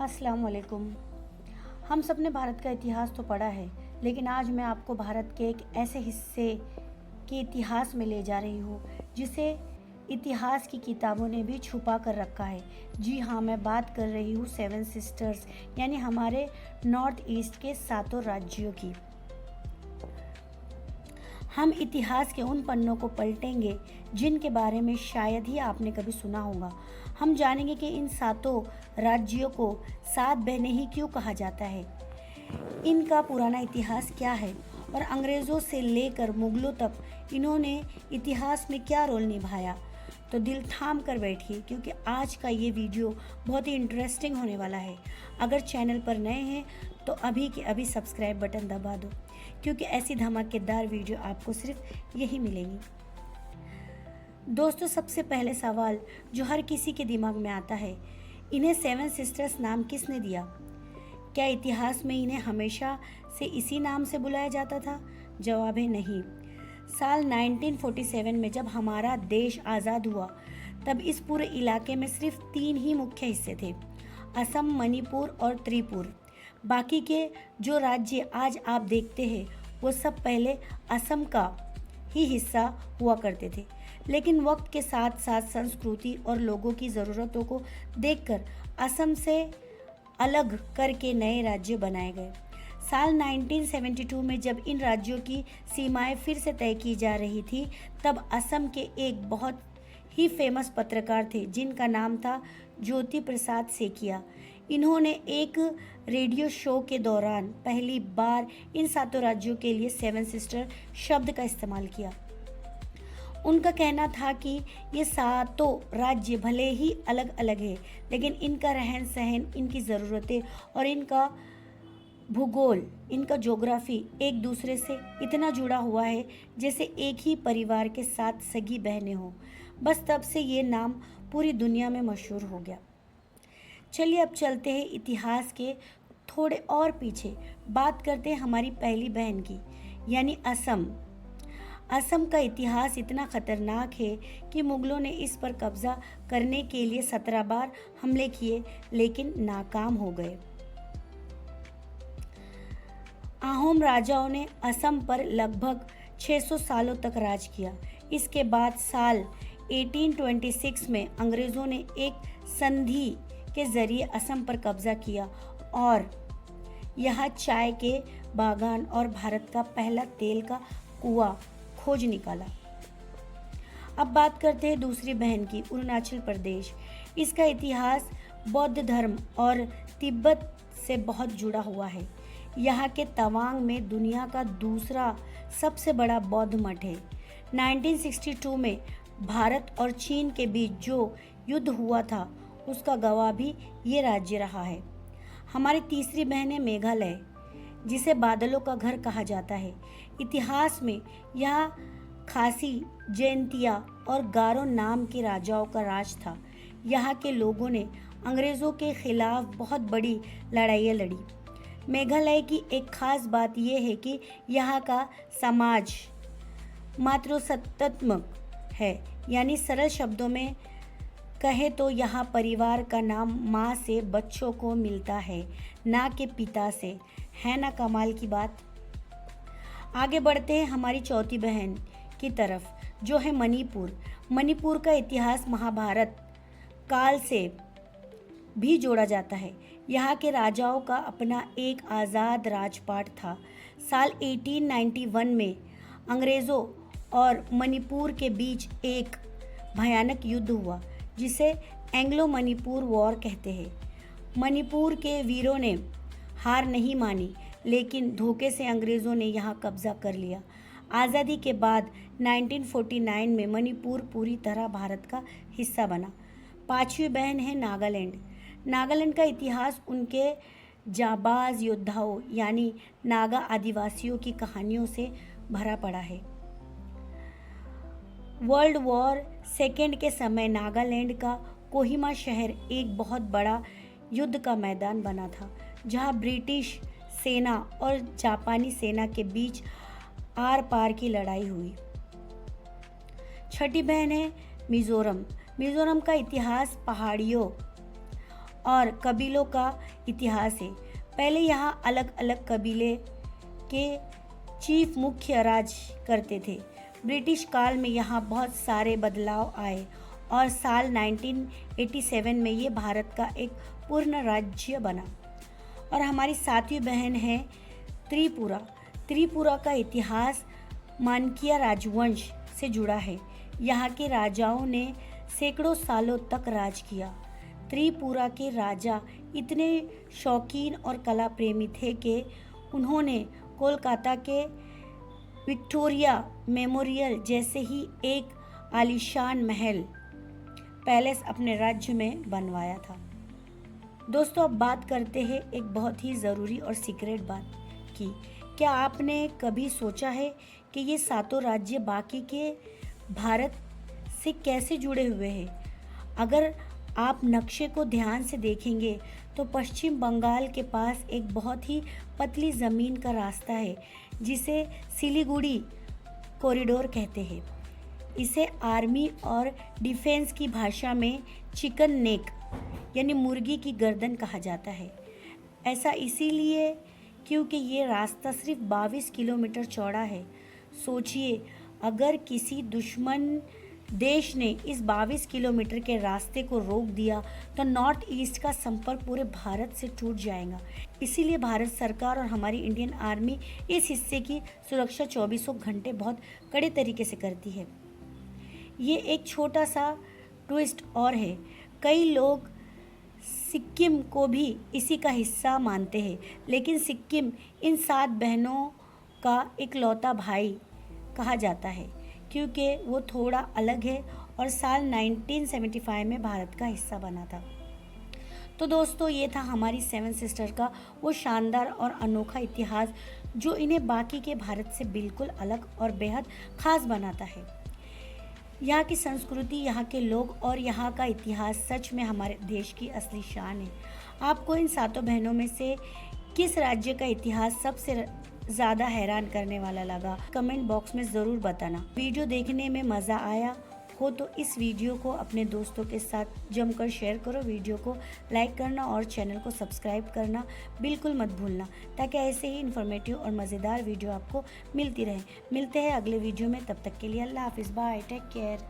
अस्सलाम वालेकुम। हम सब ने भारत का इतिहास तो पढ़ा है, लेकिन आज मैं आपको भारत के एक ऐसे हिस्से के इतिहास में ले जा रही हूँ जिसे इतिहास की किताबों ने भी छुपा कर रखा है। जी हाँ, मैं बात कर रही हूँ सेवन सिस्टर्स यानी हमारे नॉर्थ ईस्ट के सातों राज्यों की। हम इतिहास के उन पन्नों को पलटेंगे जिनके बारे में शायद ही आपने कभी सुना होगा। हम जानेंगे कि इन सातों राज्यों को सात बहनें ही क्यों कहा जाता है, इनका पुराना इतिहास क्या है और अंग्रेज़ों से लेकर मुगलों तक इन्होंने इतिहास में क्या रोल निभाया। तो दिल थाम कर बैठिए, क्योंकि आज का ये वीडियो बहुत ही इंटरेस्टिंग होने वाला है। अगर चैनल पर नए हैं तो अभी के अभी सब्सक्राइब बटन दबा दो, क्योंकि ऐसी धमाकेदार वीडियो आपको सिर्फ यही मिलेगी। दोस्तों, सबसे पहले सवाल जो हर किसी के दिमाग में आता है, इन्हें सेवन सिस्टर्स नाम किसने दिया? क्या इतिहास में इन्हें हमेशा से इसी नाम से बुलाया जाता था? जवाब है नहीं। साल 1947 में जब हमारा देश आज़ाद हुआ, तब इस पूरे इलाके में सिर्फ 3 ही मुख्य हिस्से थे, असम, मणिपुर और त्रिपुर। बाकी के जो राज्य आज आप देखते हैं वो सब पहले असम का ही हिस्सा हुआ करते थे, लेकिन वक्त के साथ साथ संस्कृति और लोगों की ज़रूरतों को देखकर असम से अलग करके नए राज्य बनाए गए। साल 1972 में जब इन राज्यों की सीमाएं फिर से तय की जा रही थी, तब असम के एक बहुत ही फेमस पत्रकार थे जिनका नाम था ज्योति प्रसाद सेकिया। इन्होंने एक रेडियो शो के दौरान पहली बार इन सातों राज्यों के लिए सेवन सिस्टर शब्द का इस्तेमाल किया। उनका कहना था कि ये सातों राज्य भले ही अलग अलग हैं, लेकिन इनका रहन सहन, इनकी ज़रूरतें और इनका भूगोल, इनका ज्योग्राफी एक दूसरे से इतना जुड़ा हुआ है जैसे एक ही परिवार के साथ सगी बहनें हों। बस तब से ये नाम पूरी दुनिया में मशहूर हो गया। चलिए अब चलते हैं इतिहास के थोड़े और पीछे। बात करते हैं हमारी पहली बहन की, यानी असम। असम का इतिहास इतना खतरनाक है कि मुगलों ने इस पर कब्जा करने के लिए 17 बार हमले किए, लेकिन नाकाम हो गए। अहोम राजाओं ने असम पर लगभग 600 सालों तक राज किया। इसके बाद साल 1826 में अंग्रेज़ों ने एक संधि के जरिए असम पर कब्जा किया और यहाँ चाय के बागान और भारत का पहला तेल का कुआं खोज निकाला। अब बात करते हैं दूसरी बहन की, अरुणाचल प्रदेश। इसका इतिहास बौद्ध धर्म और तिब्बत से बहुत जुड़ा हुआ है। यहाँ के तवांग में दुनिया का दूसरा सबसे बड़ा बौद्ध मठ है। 1962 में भारत और चीन के बीच जो युद्ध हुआ था, उसका गवाह भी ये राज्य रहा है। हमारी तीसरी बहन है मेघालय, जिसे बादलों का घर कहा जाता है। इतिहास में यह खासी, जयंतिया और गारो नाम के राजाओं का राज था। यहाँ के लोगों ने अंग्रेज़ों के खिलाफ बहुत बड़ी लड़ाइयाँ लड़ी। मेघालय की एक खास बात यह है कि यहाँ का समाज मातृसत्तात्मक है, यानी सरल शब्दों में कहे तो यहाँ परिवार का नाम माँ से बच्चों को मिलता है, ना कि पिता से। है ना कमाल की बात। आगे बढ़ते हैं हमारी चौथी बहन की तरफ, जो है मणिपुर। मणिपुर का इतिहास महाभारत काल से भी जोड़ा जाता है। यहाँ के राजाओं का अपना एक आज़ाद राजपाट था। साल 1891 में अंग्रेज़ों और मणिपुर के बीच एक भयानक युद्ध हुआ, जिसे एंग्लो मणिपुर वॉर कहते हैं। मणिपुर के वीरों ने हार नहीं मानी, लेकिन धोखे से अंग्रेज़ों ने यहाँ कब्जा कर लिया। आज़ादी के बाद 1949 में मणिपुर पूरी तरह भारत का हिस्सा बना। पांचवी बहन है नागालैंड। नागालैंड का इतिहास उनके जाबाज योद्धाओं यानी नागा आदिवासियों की कहानियों से भरा पड़ा है। वर्ल्ड वॉर सेकेंड के समय नागालैंड का कोहिमा शहर एक बहुत बड़ा युद्ध का मैदान बना था, जहां ब्रिटिश सेना और जापानी सेना के बीच आर पार की लड़ाई हुई। छठी बहन है मिज़ोरम। मिज़ोरम का इतिहास पहाड़ियों और कबीलों का इतिहास है। पहले यहाँ अलग अलग कबीले के चीफ मुख्य राज करते थे। ब्रिटिश काल में यहाँ बहुत सारे बदलाव आए और साल 1987 में ये भारत का एक पूर्ण राज्य बना। और हमारी सातवीं बहन है त्रिपुरा। त्रिपुरा का इतिहास मानकिया राजवंश से जुड़ा है। यहाँ के राजाओं ने सैकड़ों सालों तक राज किया। त्रिपुरा के राजा इतने शौकीन और कला प्रेमी थे कि उन्होंने कोलकाता के विक्टोरिया मेमोरियल जैसे ही एक आलीशान महल पैलेस अपने राज्य में बनवाया था। दोस्तों, अब बात करते हैं एक बहुत ही ज़रूरी और सीक्रेट बात की। क्या आपने कभी सोचा है कि ये सातों राज्य बाकी के भारत से कैसे जुड़े हुए हैं? अगर आप नक्शे को ध्यान से देखेंगे तो पश्चिम बंगाल के पास एक बहुत ही पतली ज़मीन का रास्ता है जिसे सिलीगुड़ी कॉरिडोर कहते हैं। इसे आर्मी और डिफेंस की भाषा में चिकन नेक यानी मुर्गी की गर्दन कहा जाता है। ऐसा इसीलिए क्योंकि ये रास्ता सिर्फ 22 किलोमीटर चौड़ा है। सोचिए, अगर किसी दुश्मन देश ने इस 22 किलोमीटर के रास्ते को रोक दिया तो नॉर्थ ईस्ट का संपर्क पूरे भारत से टूट जाएगा। इसीलिए भारत सरकार और हमारी इंडियन आर्मी इस हिस्से की सुरक्षा 24 घंटे बहुत कड़े तरीके से करती है। ये एक छोटा सा ट्विस्ट और है, कई लोग सिक्किम को भी इसी का हिस्सा मानते हैं, लेकिन सिक्किम इन 7 बहनों का इकलौता भाई कहा जाता है क्योंकि वो थोड़ा अलग है और साल 1975 में भारत का हिस्सा बना था। तो दोस्तों, ये था हमारी 7 सिस्टर का वो शानदार और अनोखा इतिहास जो इन्हें बाकी के भारत से बिल्कुल अलग और बेहद खास बनाता है। यहाँ की संस्कृति, यहाँ के लोग और यहाँ का इतिहास सच में हमारे देश की असली शान है। आपको इन सातों बहनों में से किस राज्य का इतिहास सबसे ज़्यादा हैरान करने वाला लगा? कमेंट बॉक्स में ज़रूर बताना। वीडियो देखने में मज़ा आया हो तो इस वीडियो को अपने दोस्तों के साथ जमकर शेयर करो। वीडियो को लाइक करना और चैनल को सब्सक्राइब करना बिल्कुल मत भूलना, ताकि ऐसे ही इन्फॉर्मेटिव और मज़ेदार वीडियो आपको मिलती रहे। मिलते हैं अगले वीडियो में, तब तक के लिए अल्लाह हाफिज़, बाय, टेक केयर।